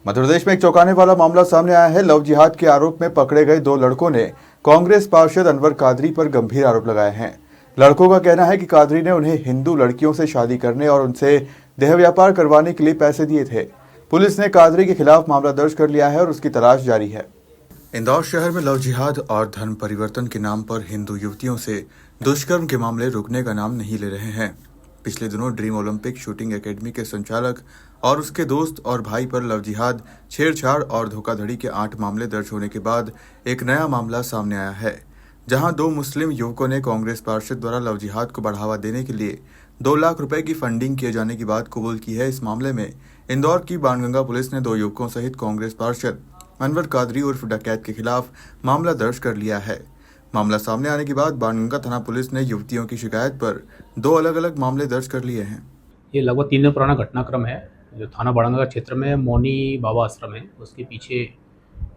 मध्य प्रदेश में एक चौंकाने वाला मामला सामने आया है। लव जिहाद के आरोप में पकड़े गए दो लड़कों ने कांग्रेस पार्षद अनवर कादरी पर गंभीर आरोप लगाए हैं। लड़कों का कहना है कि कादरी ने उन्हें हिंदू लड़कियों से शादी करने और उनसे देह व्यापार करवाने के लिए पैसे दिए थे। पुलिस ने कादरी के खिलाफ मामला दर्ज कर लिया है और उसकी तलाश जारी है। इंदौर शहर में लव जिहाद और धर्म परिवर्तन के नाम पर हिंदू युवतियों से दुष्कर्म के मामले रुकने का नाम नहीं ले रहे हैं। पिछले दिनों ड्रीम ओलंपिक शूटिंग एकेडमी के संचालक और उसके दोस्त और भाई पर लव जिहाद, छेड़छाड़ और धोखाधड़ी के 8 मामले दर्ज होने के बाद एक नया मामला सामने आया है, जहां 2 मुस्लिम युवकों ने कांग्रेस पार्षद द्वारा लव जिहाद को बढ़ावा देने के लिए 2 लाख रुपए की फंडिंग किए जाने की बात कबूल की है। इस मामले में इंदौर की बाणगंगा पुलिस ने 2 युवकों सहित कांग्रेस पार्षद अनवर कादरी उर्फ डकैत के खिलाफ मामला दर्ज कर लिया है। मामला सामने आने के बाद बाणगंगा थाना पुलिस ने युवतियों की शिकायत पर 2 अलग-अलग मामले दर्ज कर लिए हैं। ये लगभग 3 दिन पुराना घटनाक्रम है जो थाना बाणगंगा क्षेत्र में मौनी बाबा आश्रम है, उसके पीछे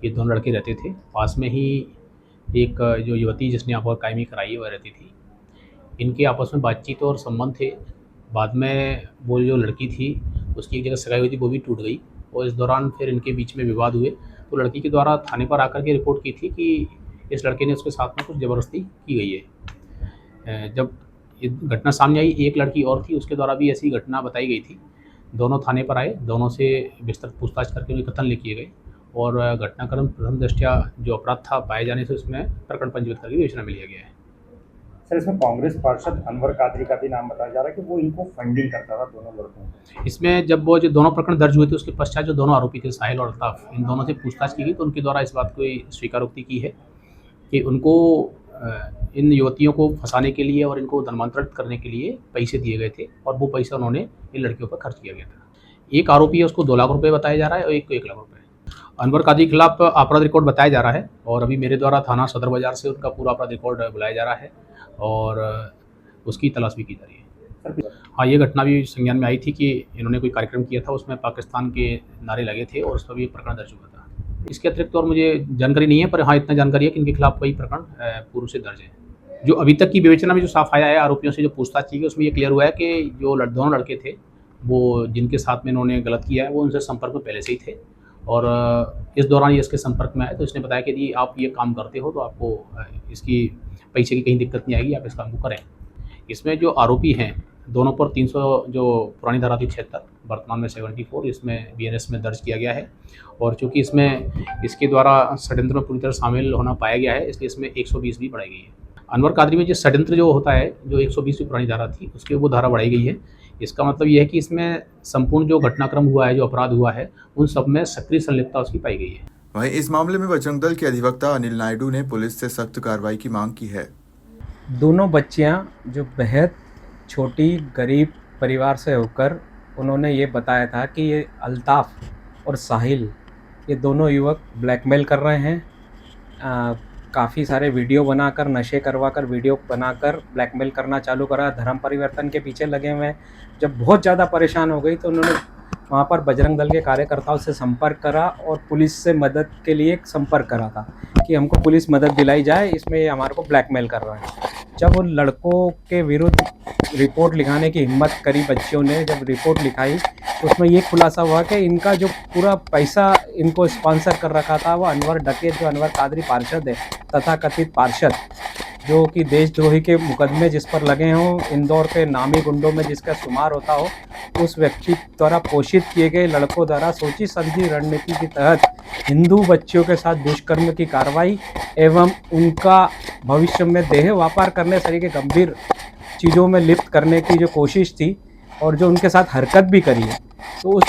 ये दोनों लड़के रहते थे। पास में ही एक जो युवती जिसने यहाँ पर कायमी कराई वह रहती थी। इनके आपस में बातचीत और संबंध थे। बाद में वो जो लड़की थी उसकी एक जगह सगाई हुई थी, वो भी टूट गई और इस दौरान फिर इनके बीच में विवाद हुए। तो लड़की के द्वारा थाने पर आकर के रिपोर्ट की थी कि इस लड़के ने उसके साथ में कुछ ज़बरदस्ती की गई है। जब ये घटना सामने आई, एक लड़की और थी, उसके द्वारा भी ऐसी घटना बताई गई थी। दोनों थाने पर आए, दोनों से विस्तृत पूछताछ करके उन्हें कथन किए गए और घटनाक्रम प्रथम दृष्टया जो अपराध था पाए जाने से उसमें प्रकरण पंजीबद्ध करके विवेचना में लिया गया है। सर, इसमें कांग्रेस पार्षद अनवर कादरी का भी नाम बताया जा रहा है कि वो इनको फंडिंग करता था दोनों लड़कों को। इसमें जब वो जो दोनों प्रकरण दर्ज हुए थे उसके पश्चात जो दोनों आरोपी थे साहिल और अल्ताफ, इन दोनों से पूछताछ की गई तो उनके द्वारा इस बात को स्वीकारोक्ति की है कि उनको इन युवतियों को फंसाने के लिए और इनको धर्मांतरित करने के लिए पैसे दिए गए थे और वो पैसा उन्होंने इन लड़कियों पर खर्च किया गया था। एक आरोपी है, उसको 2 लाख रुपए बताया जा रहा है और एक को 1 लाख रुपए। अनवर कादरी के खिलाफ अपराध रिकॉर्ड बताया जा रहा है और अभी मेरे द्वारा थाना सदर बाजार से उनका पूरा अपराध रिकॉर्ड बुलाया जा रहा है और उसकी तलाश भी की जा रही है। हाँ, ये घटना भी संज्ञान में आई थी कि इन्होंने कोई कार्यक्रम किया था, उसमें पाकिस्तान के नारे लगे थे और उस पर भी एक प्रकरण दर्ज हुआ था। इसके अतिरिक्त और मुझे जानकारी नहीं है, पर हाँ इतना जानकारी है कि इनके खिलाफ कई प्रकरण पूर्व से दर्ज है। जो अभी तक की विवेचना में जो साफ आया है, आरोपियों से जो पूछताछ की गई उसमें ये क्लियर हुआ है कि जो दोनों लड़के थे वो जिनके साथ में इन्होंने गलत किया है वो उनसे संपर्क में पहले से ही थे और इस दौरान ये इसके संपर्क में आए तो इसने बताया कि यदि आप ये काम करते हो तो आपको इसकी पैसे की कहीं दिक्कत नहीं आएगी, आप इस काम को करें। इसमें जो आरोपी हैं दोनों पर 300 जो पुरानी धारा थी 76, वर्तमान में 74 इसमें बीएनएस में दर्ज किया गया है और चूँकि इसमें इसके द्वारा षड्यंत्र में पूरी तरह शामिल होना पाया गया है इसलिए इसमें 120 भी बढ़ाई गई है। अनवर कादरी में जो षड्यंत्र जो होता है, जो 120 की पुरानी धारा थी उसकी वो धारा बढ़ाई गई है। इसका मतलब ये है कि इसमें संपूर्ण जो घटनाक्रम हुआ है, जो अपराध हुआ है, उन सब में सक्रिय संलिप्तता उसकी पाई गई है। वहीं इस मामले में बजरंग दल के अधिवक्ता अनिल नायडू ने पुलिस से सख्त कार्रवाई की मांग की है। दोनों बच्चियां जो बेहद छोटी गरीब परिवार से होकर उन्होंने ये बताया था कि ये अल्ताफ़ और साहिल ये दोनों युवक ब्लैकमेल कर रहे हैं। काफ़ी सारे वीडियो बनाकर, नशे करवाकर वीडियो बनाकर ब्लैकमेल करना चालू करा। धर्म परिवर्तन के पीछे लगे हुए हैं। जब बहुत ज़्यादा परेशान हो गई तो उन्होंने वहाँ पर बजरंग दल के कार्यकर्ताओं से संपर्क करा और पुलिस से मदद के लिए संपर्क करा था कि हमको पुलिस मदद दिलाई जाए, इसमें ये हमारे को ब्लैकमेल कर रहा है। जब उन लड़कों के विरुद्ध रिपोर्ट लिखाने की हिम्मत करी बच्चियों ने, जब रिपोर्ट लिखाई तो उसमें ये खुलासा हुआ कि इनका जो पूरा पैसा इनको स्पॉन्सर कर रखा था वो अनवर डकैत, जो अनवर कादरी पार्षद है, तथाकथित पार्षद, जो कि देशद्रोही के मुकदमे जिस पर लगे हों, इंदौर के नामी गुंडों में जिसका शुमार होता हो, उस व्यक्ति द्वारा पोषित किए गए लड़कों द्वारा सोची समझी रणनीति के तहत हिंदू बच्चियों के साथ दुष्कर्म की कार्रवाई एवं उनका भविष्य में देह व्यापार करने सहित गंभीर चीज़ों में लिप्त करने की जो कोशिश थी और जो उनके साथ हरकत भी करी है, तो उस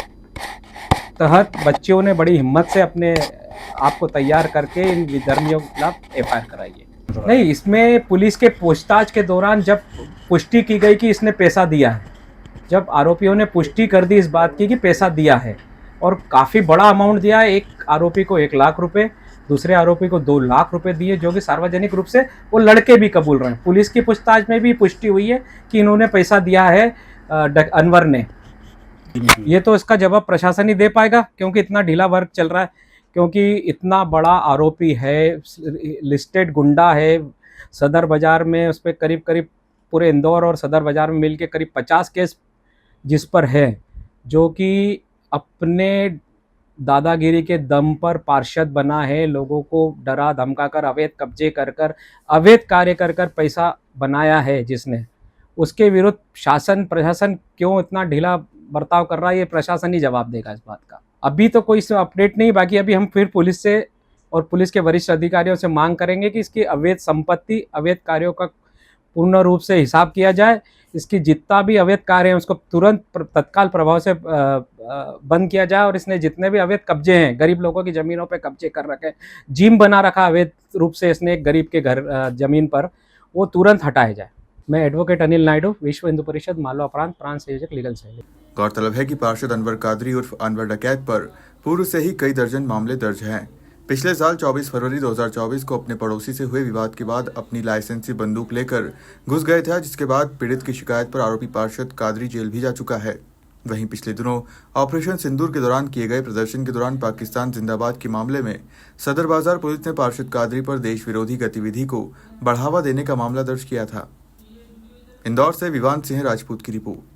तहत बच्चियों ने बड़ी हिम्मत से अपने आप को तैयार करके इन विधर्मियों के खिलाफ एफआईआर कराई है। नहीं, इसमें पुलिस के पूछताछ के दौरान जब पुष्टि की गई कि इसने पैसा दिया है, जब आरोपियों ने पुष्टि कर दी इस बात की कि पैसा दिया है और काफ़ी बड़ा अमाउंट दिया है, एक आरोपी को 1 लाख रुपए, दूसरे आरोपी को 2 लाख रुपए दिए, जो कि सार्वजनिक रूप से वो लड़के भी कबूल रहे हैं। पुलिस की पूछताछ में भी पुष्टि हुई है कि इन्होंने पैसा दिया है अनवर ने। ये तो इसका जवाब प्रशासन ही दे पाएगा क्योंकि इतना ढीला वर्क चल रहा है, क्योंकि इतना बड़ा आरोपी है, लिस्टेड गुंडा है। सदर बाज़ार में उस पर करीब पूरे इंदौर और सदर बाज़ार में मिल के करीब 50 केस जिस पर है, जो कि अपने दादागिरी के दम पर पार्षद बना है, लोगों को डरा धमका कर अवैध कब्जे कर कर अवैध कार्य कर कर पैसा बनाया है जिसने, उसके विरुद्ध शासन प्रशासन क्यों इतना ढीला बर्ताव कर रहा है, ये प्रशासन ही जवाब देगा इस बात का। अभी तो कोई इसमें अपडेट नहीं, बाकी अभी हम फिर पुलिस से और पुलिस के वरिष्ठ अधिकारियों से मांग करेंगे कि इसकी अवैध संपत्ति, अवैध कार्यों का पूर्ण रूप से हिसाब किया जाए। इसकी जितना भी अवैध कार्य है उसको तुरंत तत्काल प्रभाव से बंद किया जाए, और इसने जितने भी अवैध कब्जे हैं, गरीब लोगों की ज़मीनों पे कब्जे कर रखे, जिम बना रखा अवैध रूप से इसने एक गरीब के घर ज़मीन पर, वो तुरंत हटाया जाए। मैं एडवोकेट अनिल नायडू, विश्व हिंदू परिषद मालवा प्रांत संयोजक लीगल सेल। गौरतलब है कि पार्षद अनवर कादरी उर्फ अनवर डकैत पर पूर्व से ही कई दर्जन मामले दर्ज हैं। पिछले साल 24 फरवरी 2024 को अपने पड़ोसी से हुए विवाद के बाद अपनी लाइसेंसी बंदूक लेकर घुस गए थे, जिसके बाद पीड़ित की शिकायत पर आरोपी पार्षद कादरी जेल भी जा चुका है। वहीं पिछले दिनों ऑपरेशन सिंदूर के दौरान किए गए प्रदर्शन के दौरान पाकिस्तान जिंदाबाद के मामले में सदर बाजार पुलिस ने पार्षद कादरी पर देश विरोधी गतिविधि को बढ़ावा देने का मामला दर्ज किया था। इंदौर से विवान सिंह राजपूत की रिपोर्ट।